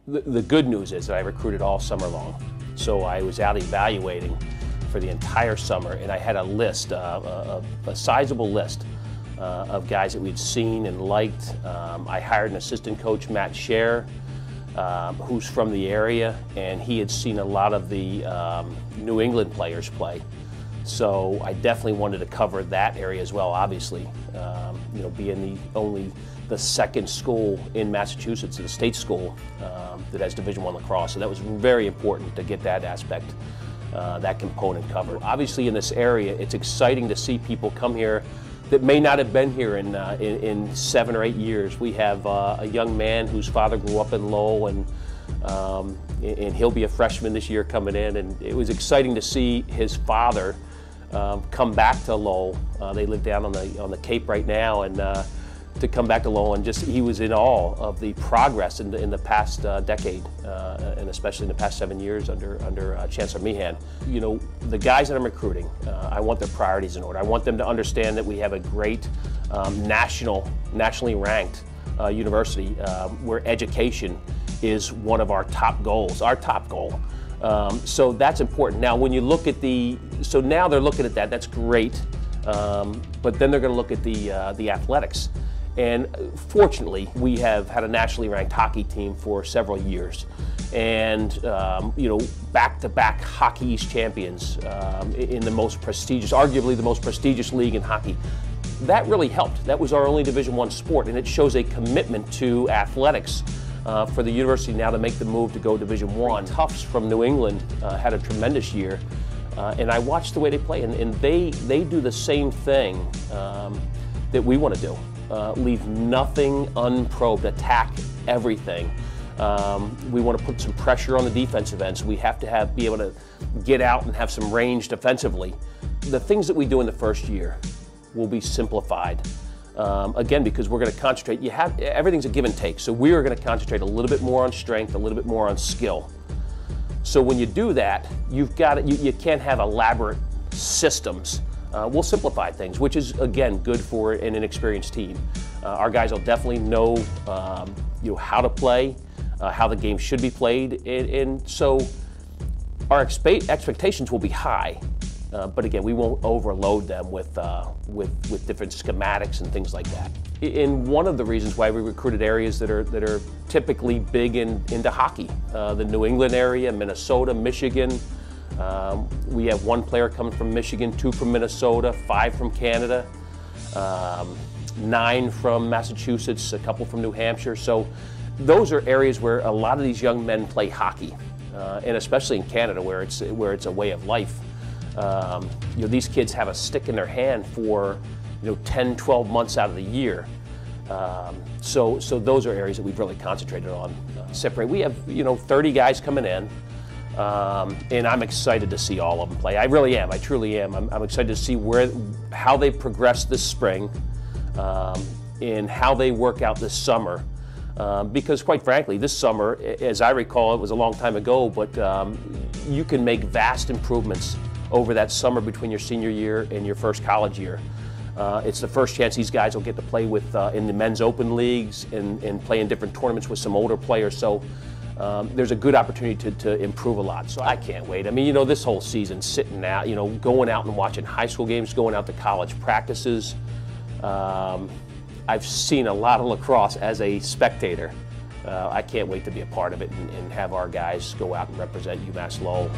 The good news is that I recruited all summer long. So I was out evaluating for the entire summer, and I had a list, a sizable list of guys that we'd seen and liked. I hired an assistant coach, Matt Scher, who's from the area, and he had seen a lot of the New England players play. So I definitely wanted to cover that area as well, obviously. You know, being only the second school in Massachusetts, the state school, that has Division I lacrosse. So that was very important to get that aspect, that component covered. Obviously in this area, it's exciting to see people come here that may not have been here in 7 or 8 years. We have a young man whose father grew up in Lowell, and he'll be a freshman this year coming in. And it was exciting to see his father come back to Lowell. They live down on the Cape right now, and to come back to Lowell, and just he was in awe of the progress in the past decade, and especially in the past 7 years under Chancellor Meehan. You know, the guys that I'm recruiting, I want their priorities in order. I want them to understand that we have a great nationally ranked university where education is one of our top goals, our top goal. So that's important. Now, when you look at so now they're looking at that, that's great, but then they're going to look at the athletics. And fortunately, we have had a nationally ranked hockey team for several years, and you know, back-to-back Hockey East champions in the most prestigious, arguably the most prestigious league in hockey. That really helped. That was our only Division I sport, and it shows a commitment to athletics for the university now to make the move to go Division I. Tufts from New England had a tremendous year, and I watched the way they play, and they do the same thing that we want to do. Leave nothing unprobed, attack everything. We want to put some pressure on the defensive end, so we have to be able to get out and have some range defensively. The things that we do in the first year will be simplified. Again, because we're going to concentrate, everything's a give and take, so we are going to concentrate a little bit more on strength, a little bit more on skill. So when you do that, you can't have elaborate systems. We'll simplify things, which is, again, good for an inexperienced team. Our guys will definitely know, how to play, how the game should be played, and so our expectations will be high. But again, we won't overload them with different schematics and things like that. And one of the reasons why we recruited areas that are typically big into hockey, the New England area, Minnesota, Michigan. We have 1 player coming from Michigan, 2 from Minnesota, 5 from Canada, 9 from Massachusetts, a couple from New Hampshire. So those are areas where a lot of these young men play hockey, and especially in Canada where it's a way of life. These kids have a stick in their hand for 10, 12 months out of the year. So those are areas that we've really concentrated on. We have 30 guys coming in. And I'm excited to see all of them play. I really am. I truly am. I'm excited to see how they progress this spring, and how they work out this summer. Because quite frankly, this summer, as I recall, it was a long time ago, but you can make vast improvements over that summer between your senior year and your first college year. It's the first chance these guys will get to play with in the men's open leagues and play in different tournaments with some older players. So. There's a good opportunity to improve a lot, so I can't wait. I mean, this whole season, sitting out, going out and watching high school games, going out to college practices. I've seen a lot of lacrosse as a spectator. I can't wait to be a part of it and have our guys go out and represent UMass Lowell.